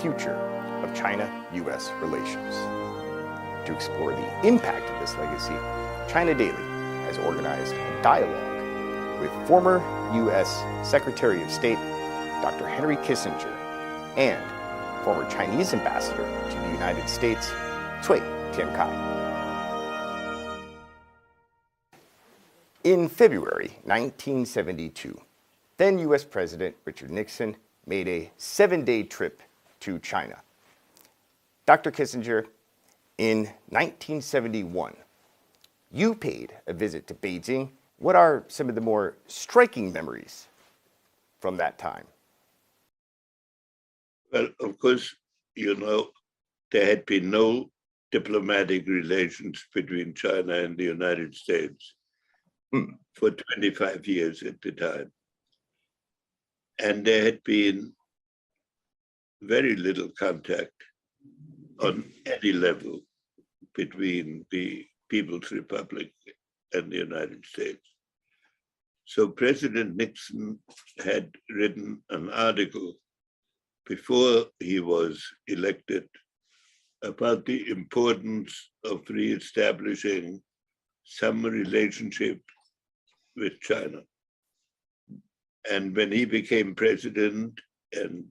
future of China-U.S. relations. To explore the impact of this legacy, China Daily has organized a dialogue with former U.S. Secretary of State Dr. Henry Kissinger and former Chinese ambassador to the United States, Cui Tiankai. In February 1972, then U.S. President Richard Nixon made a 7-day trip to China. Dr. Kissinger, in 1971, you paid a visit to Beijing. What are some of the more striking memories from that time? Well, of course, there had been no diplomatic relations between China and the United States for 25 years at the time. And there had been very little contact on any level between the People's Republic and the United States. So President Nixon had written an article before he was elected about the importance of reestablishing some relationship with China. And when he became president and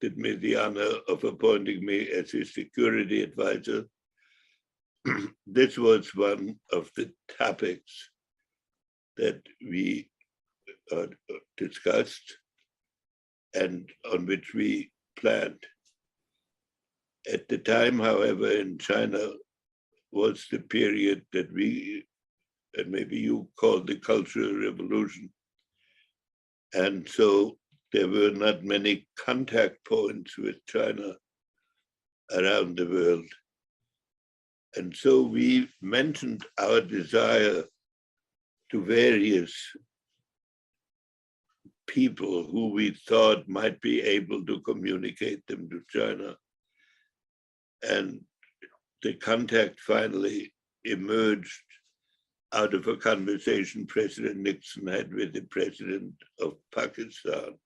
did me the honor of appointing me as his security advisor, this was one of the topics that we discussed and on which we planned. At the time, however, in China was the period that we, and maybe you called the Cultural Revolution. And so there were not many contact points with China around the world. And so we mentioned our desire to various people who we thought might be able to communicate them to China. And the contact finally emerged out of a conversation President Nixon had with the president of Pakistan.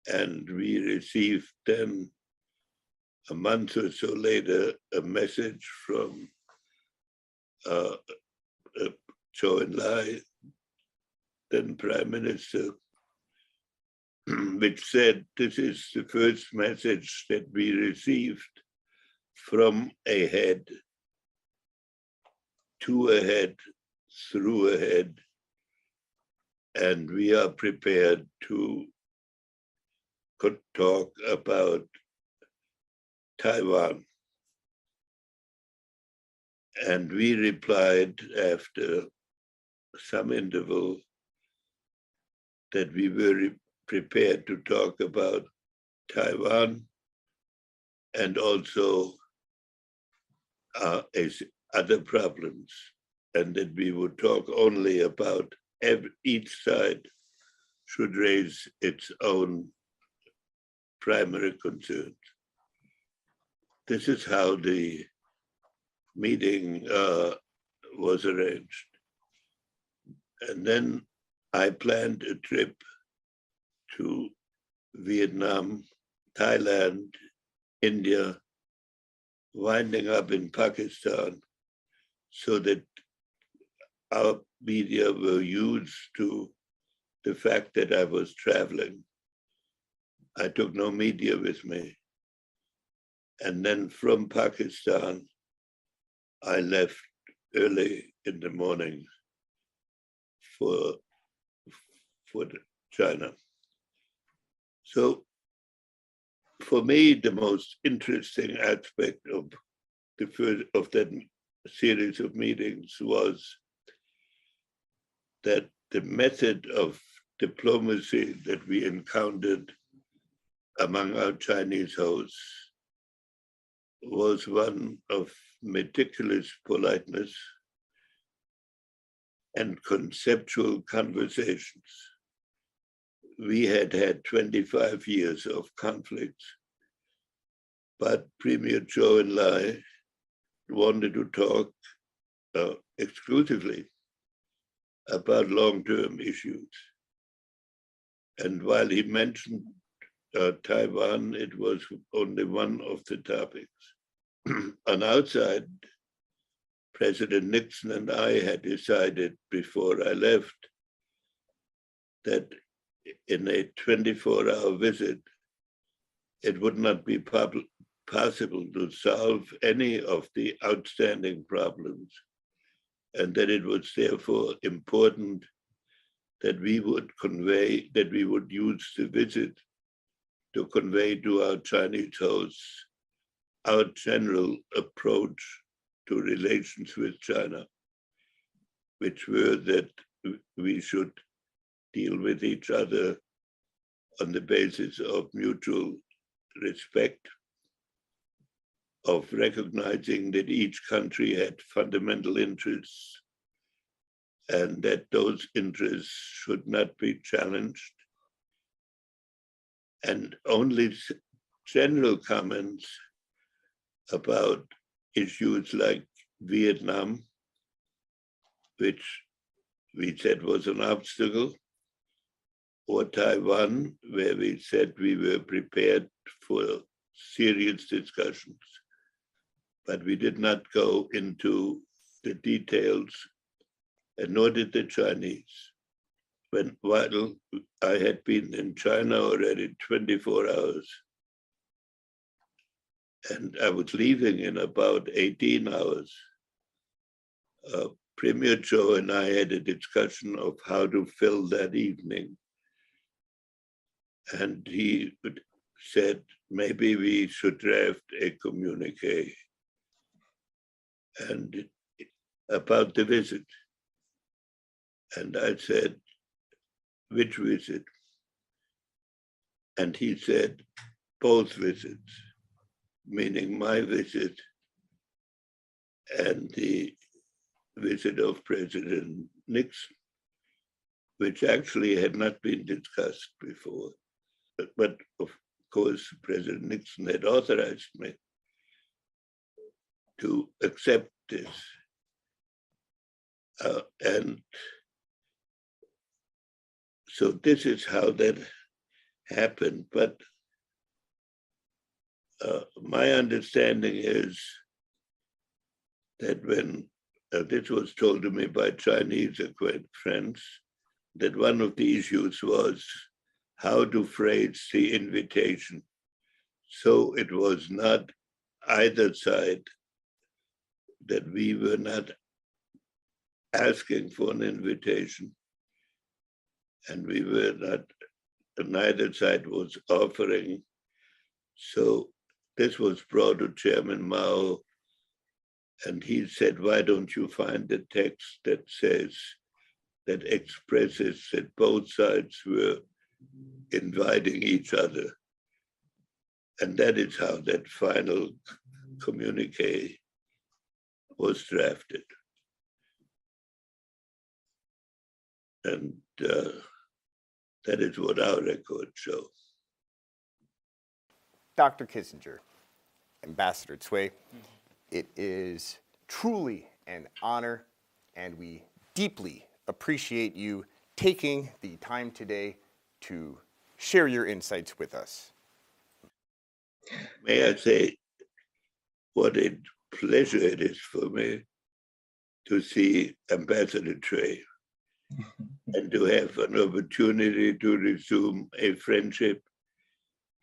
And we received then, a month or so later, a message from Zhou Enlai, then Prime Minister, which said, this is the first message that we received from a head, to a head, through a head, and we are prepared to talk about Taiwan. And we replied after some interval that we were prepared to talk about Taiwan and also other problems, and that we would talk only about each side should raise its own primary concerns. This is how the meeting was arranged. And then I planned a trip to Vietnam, Thailand, India, winding up in Pakistan, so that our media were used to the fact that I was traveling. I took no media with me. And then from Pakistan, I left early in the morning for China. So for me, the most interesting aspect of that series of meetings was that the method of diplomacy that we encountered among our Chinese hosts was one of meticulous politeness and conceptual conversations. We had had 25 years of conflicts, but Premier Zhou Enlai wanted to talk exclusively about long-term issues. And while he mentioned Taiwan, it was only one of the topics. On outside, President Nixon and I had decided before I left that in a 24-hour visit, it would not be possible to solve any of the outstanding problems, and that it was therefore important that we would use the visit to convey to our Chinese hosts our general approach to relations with China, which were that we should deal with each other on the basis of mutual respect, of recognizing that each country had fundamental interests and that those interests should not be challenged. And only general comments about issues like Vietnam, which we said was an obstacle, or Taiwan, where we said we were prepared for serious discussions, but we did not go into the details, and nor did the Chinese. While I had been in China already 24 hours, and I was leaving in about 18 hours, Premier Zhou and I had a discussion of how to fill that evening. And he said, maybe we should draft a communique and about the visit. And I said, which visit? And he said, both visits, meaning my visit and the visit of President Nixon, which actually had not been discussed before. But of course, President Nixon had authorized me to accept this. And so this is how that happened. But my understanding is that when this was told to me by Chinese friends, that one of the issues was how to phrase the invitation. So it was not either side, that we were not asking for an invitation, and we were not, neither side was offering. So this was brought to Chairman Mao, and he said, why don't you find a text that says, that expresses that both sides were inviting each other. And that is how that final communique was drafted. And that is what our records show. Dr. Kissinger, Ambassador Cui, it is truly an honor, and we deeply appreciate you taking the time today to share your insights with us. May I say what a pleasure it is for me to see Ambassador Cui and to have an opportunity to resume a friendship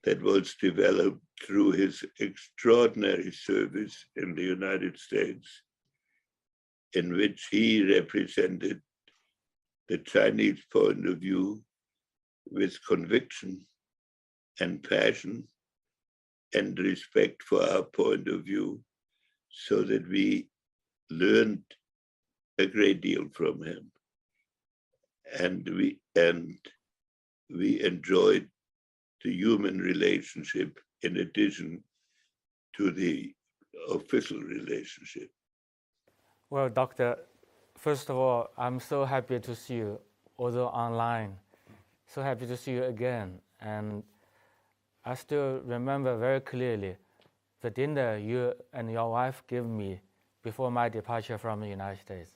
that was developed through his extraordinary service in the United States, in which he represented the Chinese point of view with conviction and passion and respect for our point of view, so that we learned a great deal from him. And we enjoyed the human relationship in addition to the official relationship. Well, Doctor, first of all, I'm so happy to see you, although online. So happy to see you again. And I still remember very clearly the dinner you and your wife gave me before my departure from the United States.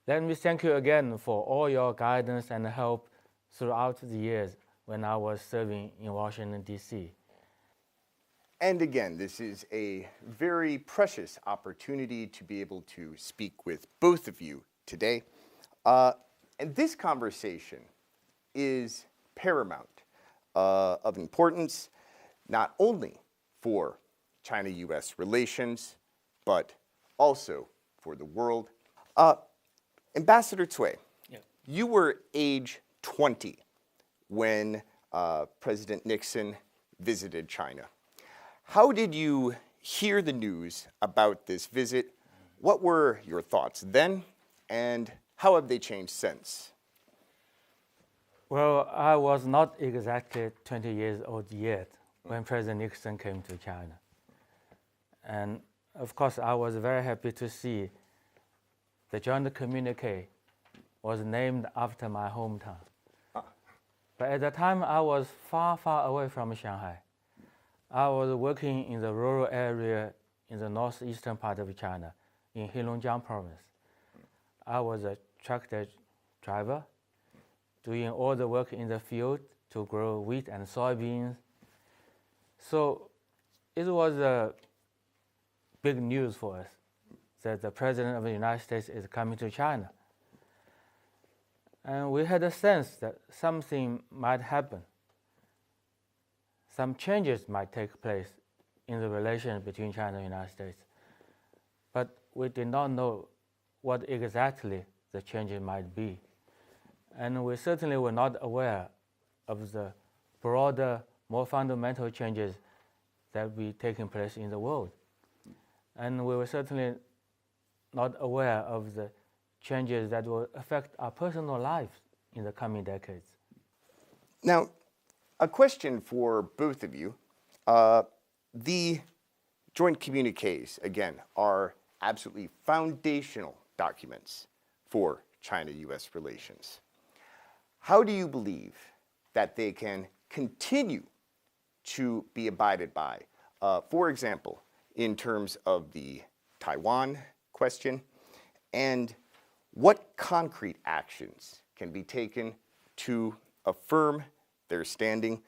Let me thank you again for all your guidance and help throughout the years when I was serving in Washington, D.C. And again, this is a very precious opportunity to be able to speak with both of you today. And this conversation is paramount of importance, not only for China-U.S. relations, but also for the world. Ambassador Cui, Yeah. you were age 20 when President Nixon visited China. How did you hear the news about this visit? What were your thoughts then, and how have they changed since? Well, I was not exactly 20 years old yet when President Nixon came to China. And of course, I was very happy to see the joint communique was named after my hometown. But at the time, I was far, far away from Shanghai. I was working in the rural area in the northeastern part of China, in Heilongjiang province. I was a tractor driver, doing all the work in the field to grow wheat and soybeans. So it was a big news for us that the President of the United States is coming to China. And we had a sense that something might happen. Some changes might take place in the relation between China and the United States. But we did not know what exactly the changes might be. And we certainly were not aware of the broader, more fundamental changes that will be taking place in the world. And we were certainly not aware of the changes that will affect our personal lives in the coming decades. Now, a question for both of you. The joint communiques, again, are absolutely foundational documents for China-U.S. relations. How do you believe that they can continue to be abided by? For example, in terms of the Taiwan question, and what concrete actions can be taken to affirm their standing?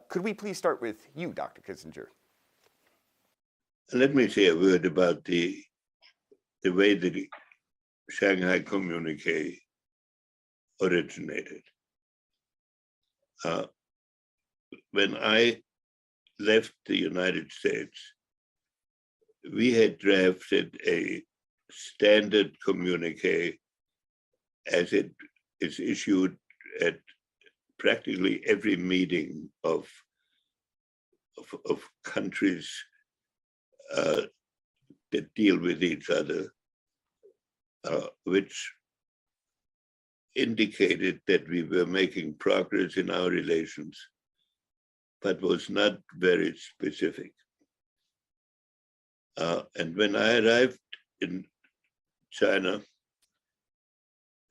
Could we please start with you, Dr. Kissinger? Let me say a word about the way the Shanghai Communique originated. When I left the United States, we had drafted a standard communique as it is issued at practically every meeting of countries that deal with each other, which indicated that we were making progress in our relations, but was not very specific. And when I arrived in China,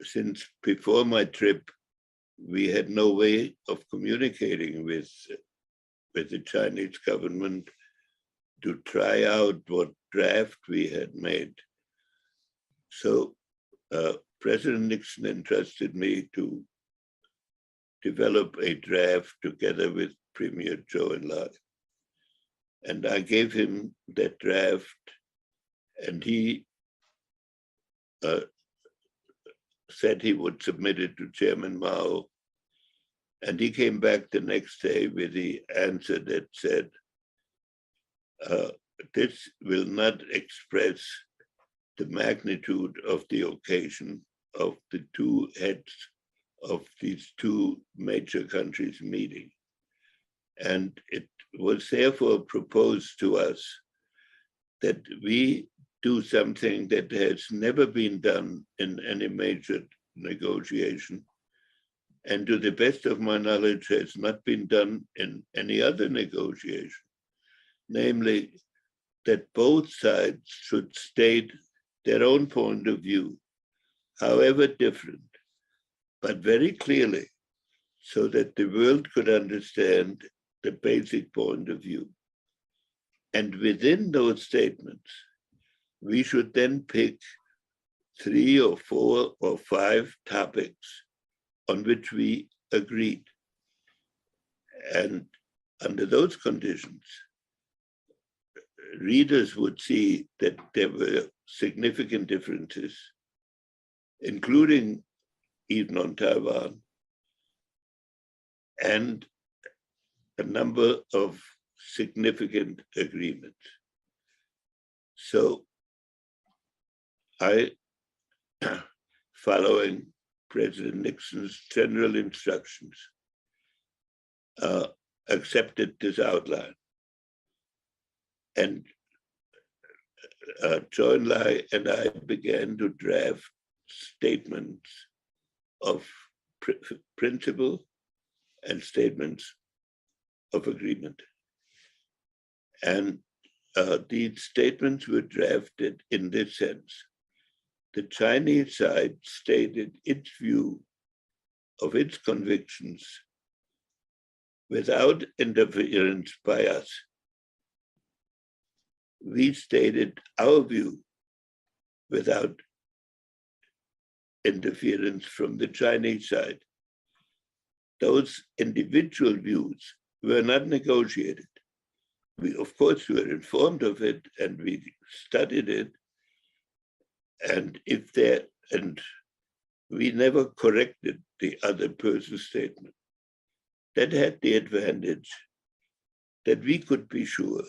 since before my trip, we had no way of communicating with the Chinese government to try out what draft we had made. So President Nixon entrusted me to develop a draft together with Premier Zhou Enlai. And I gave him that draft, and he said he would submit it to Chairman Mao. And he came back the next day with the answer that said, this will not express the magnitude of the occasion of the two heads of these two major countries meeting. And it was therefore proposed to us that we do something that has never been done in any major negotiation, and to the best of my knowledge has not been done in any other negotiation, namely that both sides should state their own point of view, however different, but very clearly, so that the world could understand the basic point of view. And within those statements, we should then pick 3 or 4 or 5 topics on which we agreed. And under those conditions, readers would see that there were significant differences, including even on Taiwan, and a number of significant agreements. So I, following President Nixon's general instructions, accepted this outline. And Zhou Enlai and I began to draft statements of principle and statements of agreement. And these statements were drafted in this sense. The Chinese side stated its view of its convictions without interference by us. We stated our view without interference from the Chinese side. Those individual views were not negotiated. We, of course, were informed of it and we studied it. And we never corrected the other person's statement. That had the advantage that we could be sure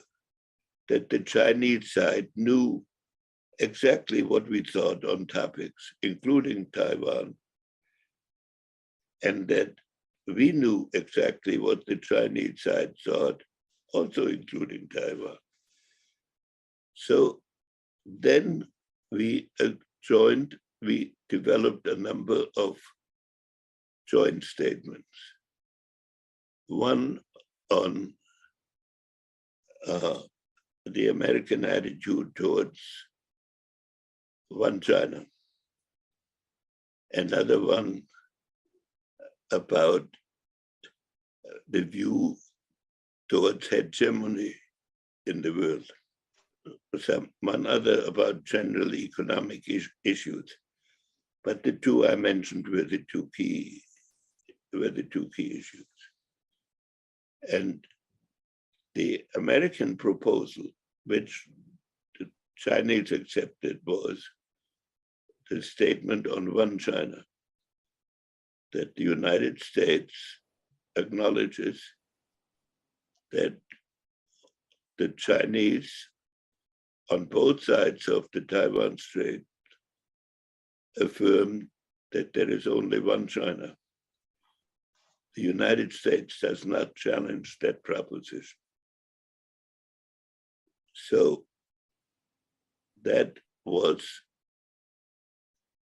that the Chinese side knew exactly what we thought on topics, including Taiwan, and that we knew exactly what the Chinese side thought, also including Taiwan. So then we developed a number of joint statements. One on the American attitude towards one China. Another one about the view towards hegemony in the world. One other about general economic issues. But the two I mentioned were the two key issues. And the American proposal, which the Chinese accepted, was the statement on one China, that the United States acknowledges that the Chinese on both sides of the Taiwan Strait affirmed that there is only one China. The United States does not challenge that proposition. So that was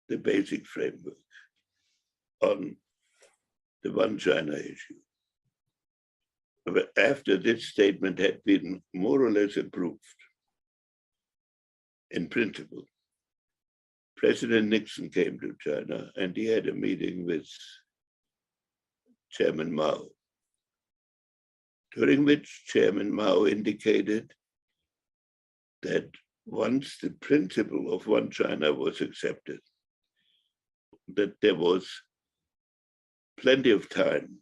the basic framework on the one China issue. But after this statement had been more or less approved in principle, President Nixon came to China and he had a meeting with Chairman Mao, during which Chairman Mao indicated that once the principle of one China was accepted, that there was plenty of time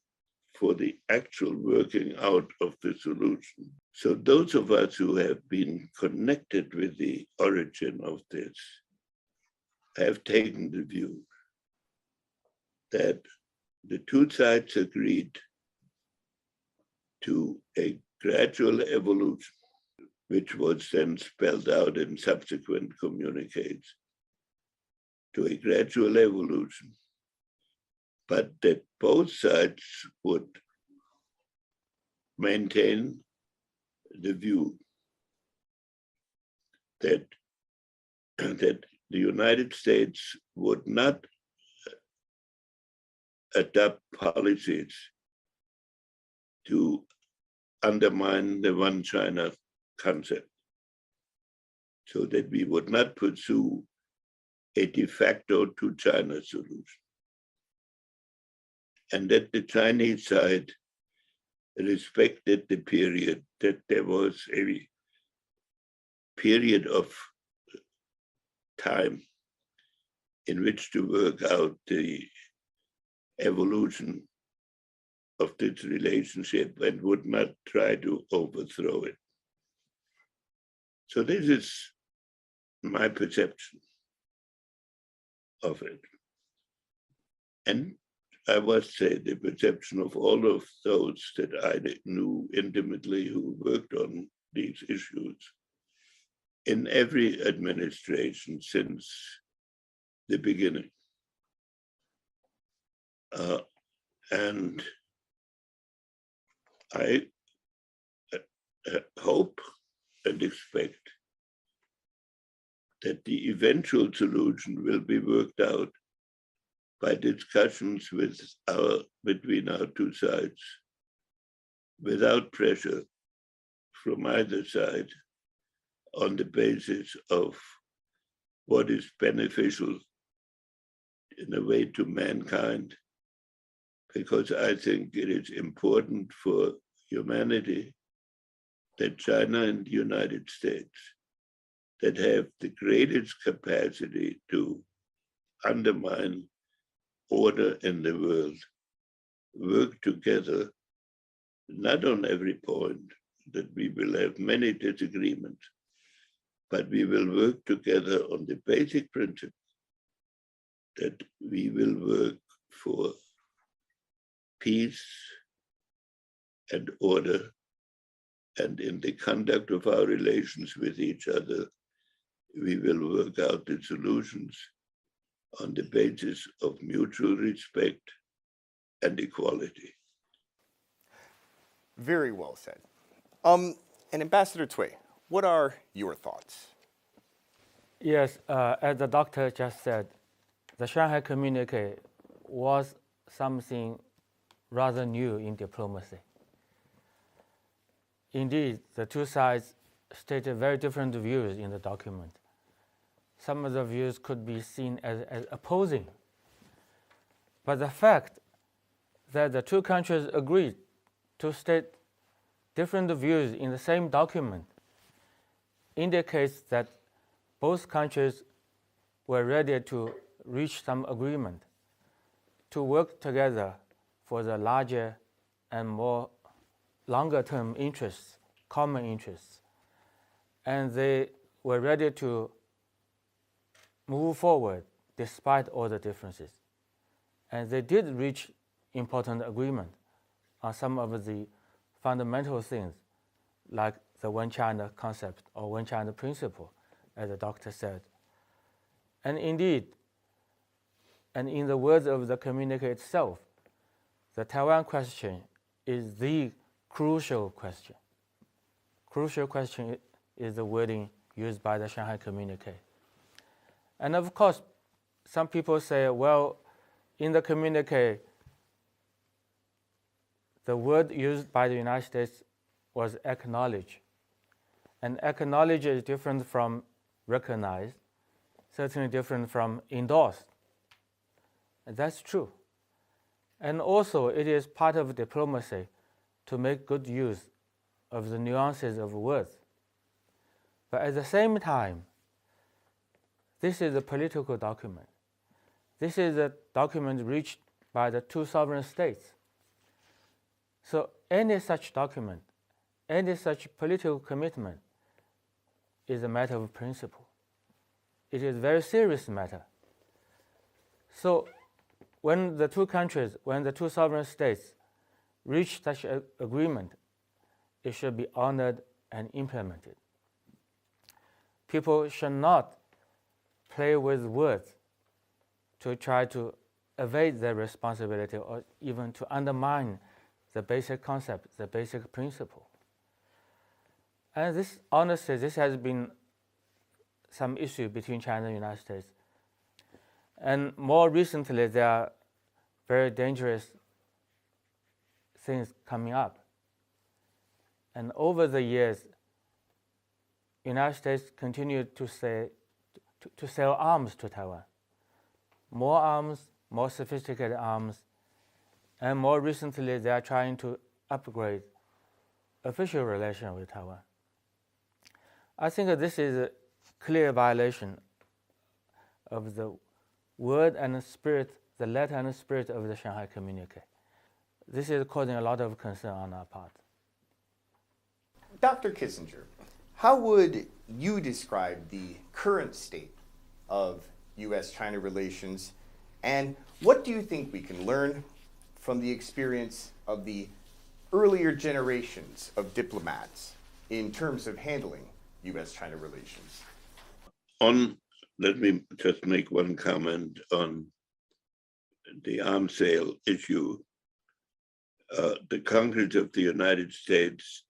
for the actual working out of the solution. So those of us who have been connected with the origin of this have taken the view that the two sides agreed to a gradual evolution, which was then spelled out in subsequent communiques, to a gradual evolution, but that both sides would maintain the view that the United States would not adopt policies to undermine the one China concept, so that we would not pursue a de facto two China solution. And that the Chinese side respected the period, that there was a period of time in which to work out the evolution of this relationship and would not try to overthrow it. So this is my perception of it. And I must say the perception of all of those that I knew intimately who worked on these issues in every administration since the beginning. And I hope and expect that the eventual solution will be worked out by discussions between our two sides, without pressure from either side, on the basis of what is beneficial in a way to mankind, because I think it is important for humanity that China and the United States, that have the greatest capacity to undermine order in the world, work together, not on every point, that we will have many disagreements, but we will work together on the basic principle that we will work for peace and order, and in the conduct of our relations with each other, we will work out the solutions on the basis of mutual respect and equality. Very well said. And Ambassador Cui, what are your thoughts? Yes, as the doctor just said, the Shanghai Communique was something rather new in diplomacy. Indeed, the two sides stated very different views in the document. Some of the views could be seen as opposing. But the fact that the two countries agreed to state different views in the same document indicates that both countries were ready to reach some agreement, to work together for the larger and more longer-term interests, common interests. And they were ready to move forward despite all the differences. And they did reach important agreement on some of the fundamental things, like the One China concept or One China principle, as the doctor said. And indeed, and in the words of the communique itself, the Taiwan question is the crucial question. Crucial question is the wording used by the Shanghai Communique. And of course, some people say, well, in the communique, the word used by the United States was acknowledge. And acknowledge is different from recognize, certainly different from endorse. And that's true. And also, it is part of diplomacy to make good use of the nuances of words. But at the same time, this is a political document. This is a document reached by the two sovereign states. So any such document, any such political commitment is a matter of principle. It is a very serious matter. So when the two countries, when the two sovereign states reach such an agreement, it should be honored and implemented. People should not play with words to try to evade their responsibility or even to undermine the basic concept, the basic principle. And this, honestly, this has been some issue between China and the United States. And more recently, there are very dangerous things coming up. And over the years, United States continued to sell arms to Taiwan. More arms, more sophisticated arms, and more recently, they are trying to upgrade official relations with Taiwan. I think that this is a clear violation of the word and the spirit, the letter and the spirit of the Shanghai Communique. this is causing a lot of concern on our part. Dr. Kissinger, how would you describe the current state of U.S. China relations, and what do you think we can learn from the experience of the earlier generations of diplomats in terms of handling U.S. China relations? Let me just make one comment on the arms sale issue. The Congress of the United States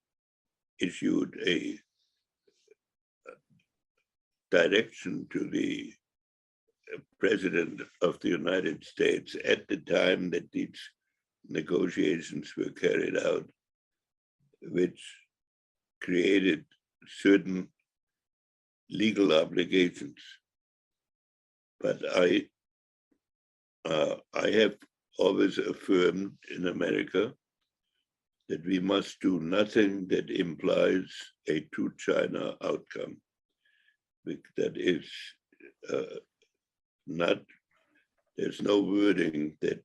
issued a direction to the President of the United States at the time that these negotiations were carried out, which created certain legal obligations. But I have always affirmed in America that we must do nothing that implies a two-China outcome. That is not, there's no wording that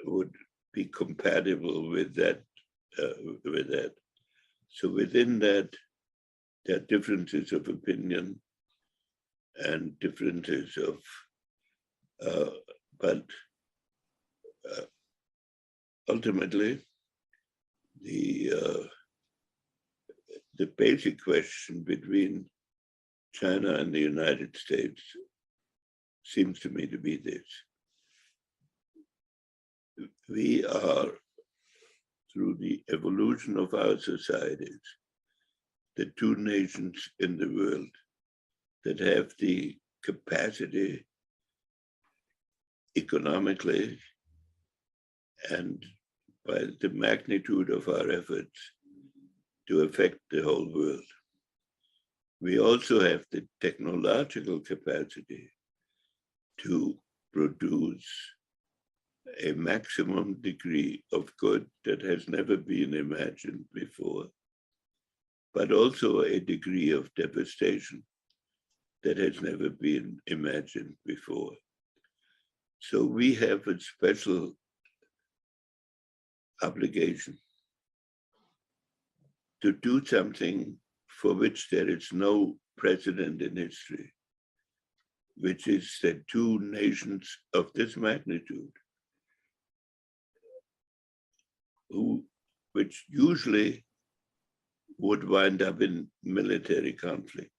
would be compatible with that. So within that, there are differences of opinion and differences of, but ultimately, the basic question between China and the United States seems to me to be this. We are, through the evolution of our societies, the two nations in the world that have the capacity economically and by the magnitude of our efforts to affect the whole world. We also have the technological capacity to produce a maximum degree of good that has never been imagined before, but also a degree of devastation that has never been imagined before. So we have a special obligation to do something for which there is no precedent in history, which is that two nations of this magnitude, which usually would wind up in military conflict.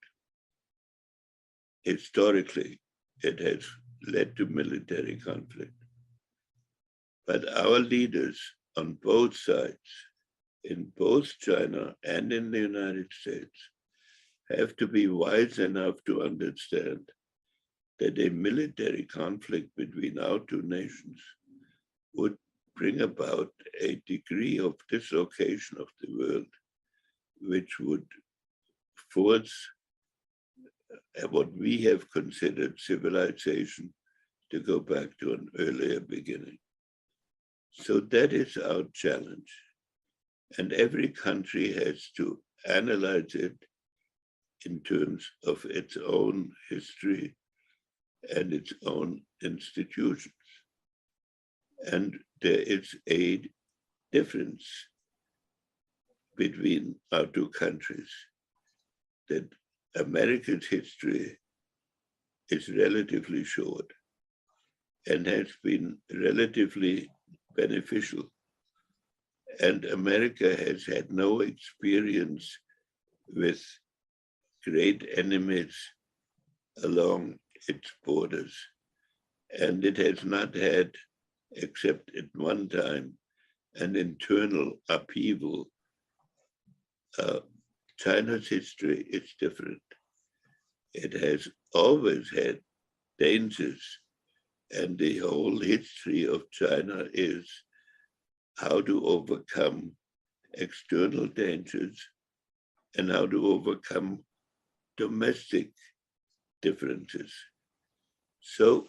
Historically, it has led to military conflict. But our leaders on both sides, in both China and in the United States, have to be wise enough to understand that a military conflict between our two nations would bring about a degree of dislocation of the world, which would force what we have considered civilization to go back to an earlier beginning. So that is our challenge. And every country has to analyze it in terms of its own history and its own institutions. And there is a difference between our two countries, that America's history is relatively short and has been relatively beneficial. And America has had no experience with great enemies along its borders. And it has not had, except at one time, an internal upheaval. China's history is different. It has always had dangers, and the whole history of China is how to overcome external dangers and how to overcome domestic differences. So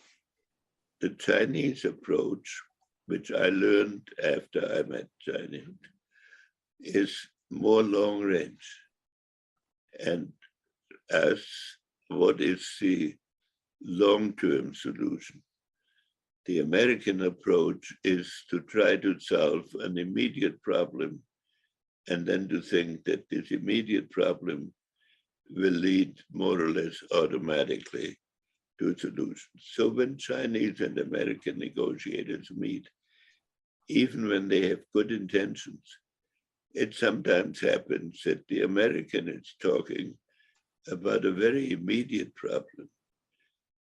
the Chinese approach, which I learned after I met China, is more long range and as what is the long-term solution. The American approach is to try to solve an immediate problem and then to think that this immediate problem will lead more or less automatically to a solution. So when Chinese and American negotiators meet, even when they have good intentions, it sometimes happens that the American is talking about a very immediate problem,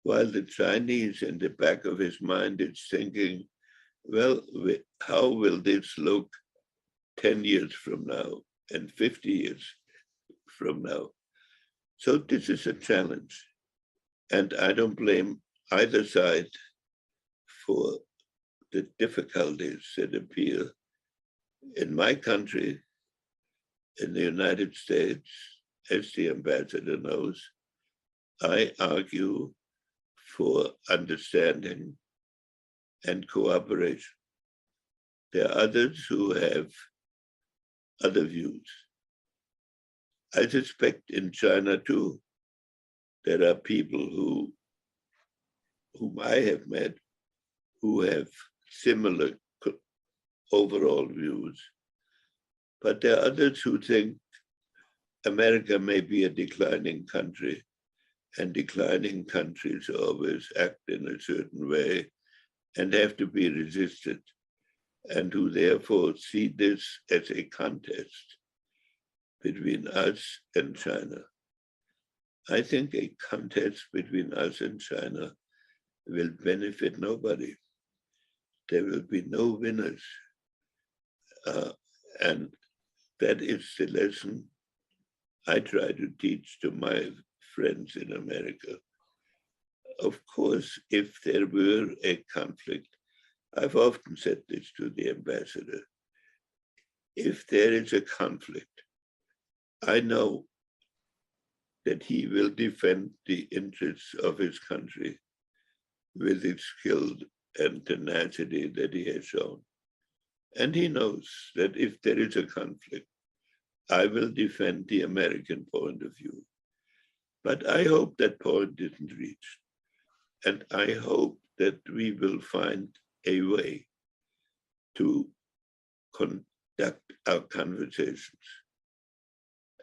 while the Chinese in the back of his mind is thinking, well, how will this look 10 years from now and 50 years from now? So this is a challenge. And I don't blame either side for the difficulties that appear. In my country, in the United States, as the ambassador knows, I argue for understanding and cooperation. There are others who have other views. I suspect in China too, there are people whom I have met who have similar overall views. But there are others who think America may be a declining country, and declining countries always act in a certain way and have to be resisted, and who therefore see this as a contest between us and China. I think a contest between us and China will benefit nobody. There will be no winners. And that is the lesson I try to teach to my friends in America. Of course, if there were a conflict, I've often said this to the ambassador, if there is a conflict, I know that he will defend the interests of his country with his skill and tenacity that he has shown. And he knows that if there is a conflict, I will defend the American point of view. But I hope that point isn't reached. And I hope that we will find a way to conduct our conversations.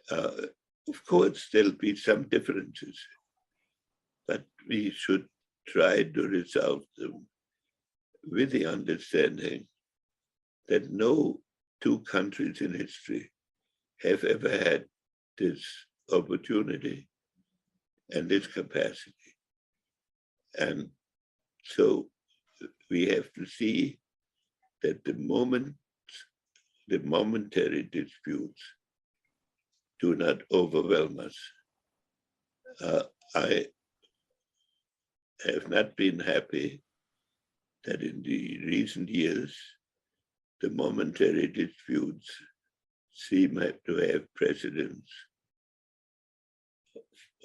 Of course, there'll be some differences, but we should try to resolve them with the understanding that no two countries in history have ever had this opportunity and this capacity. And so we have to see that the momentary disputes do not overwhelm us. I have not been happy that in the recent years, the momentary disputes seem to have precedence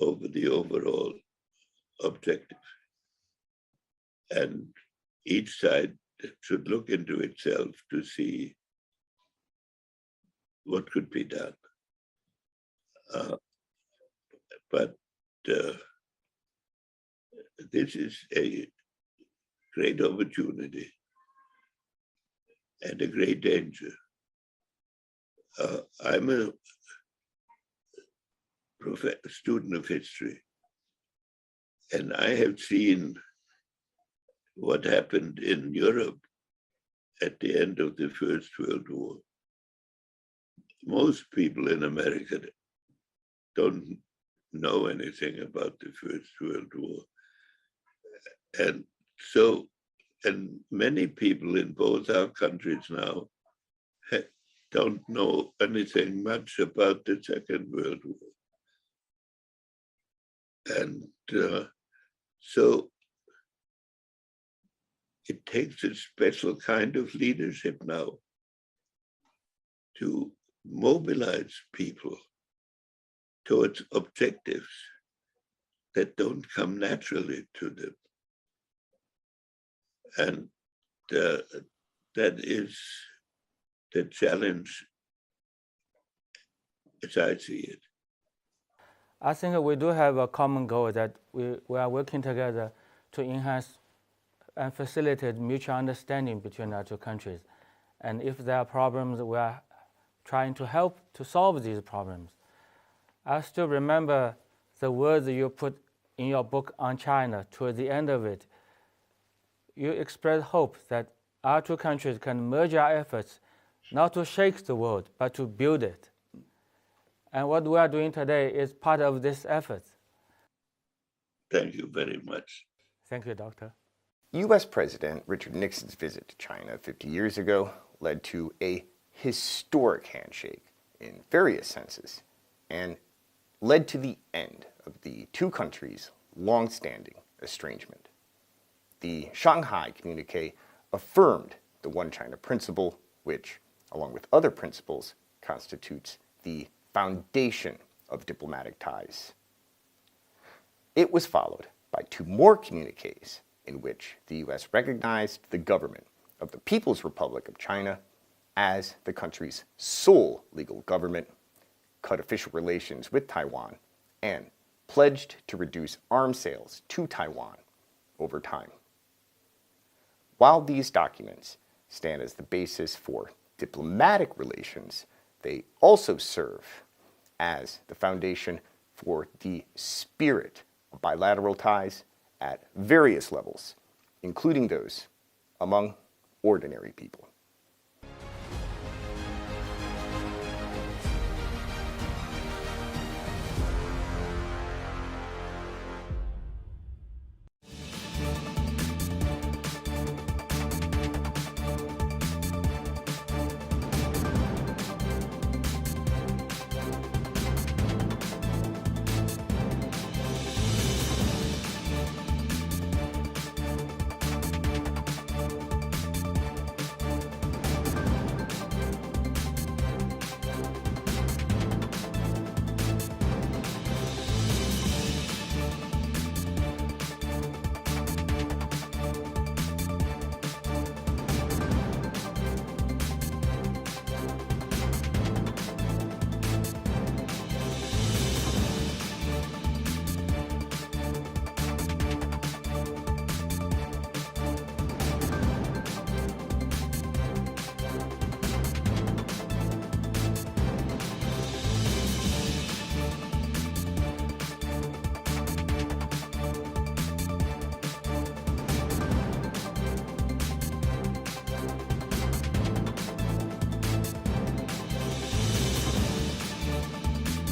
over the overall objective. And each side should look into itself to see what could be done. But this is a great opportunity and a great danger. I'm a student of history, and I have seen what happened in Europe at the end of the First World War. Most people in America don't know anything about the First World War. And so, and many people in both our countries now don't know anything much about the Second World War. And so it takes a special kind of leadership now to mobilize people towards objectives that don't come naturally to them. And that is the challenge as I see it. I think we do have a common goal that we are working together to enhance and facilitate mutual understanding between our two countries. And if there are problems, we are trying to help to solve these problems. I still remember the words you put in your book on China. Toward the end of it, you express hope that our two countries can merge our efforts not to shake the world, but to build it. And what we are doing today is part of this effort. Thank you very much. Thank you, Doctor. U.S. President Richard Nixon's visit to China 50 years ago led to a historic handshake in various senses and led to the end of the two countries' long-standing estrangement. The Shanghai Communique affirmed the One China principle, which, along with other principles, constitutes the foundation of diplomatic ties. It was followed by two more communiques in which the U.S. recognized the government of the People's Republic of China as the country's sole legal government, cut official relations with Taiwan, and pledged to reduce arms sales to Taiwan over time. While these documents stand as the basis for diplomatic relations, they also serve as the foundation for the spirit of bilateral ties at various levels, including those among ordinary people.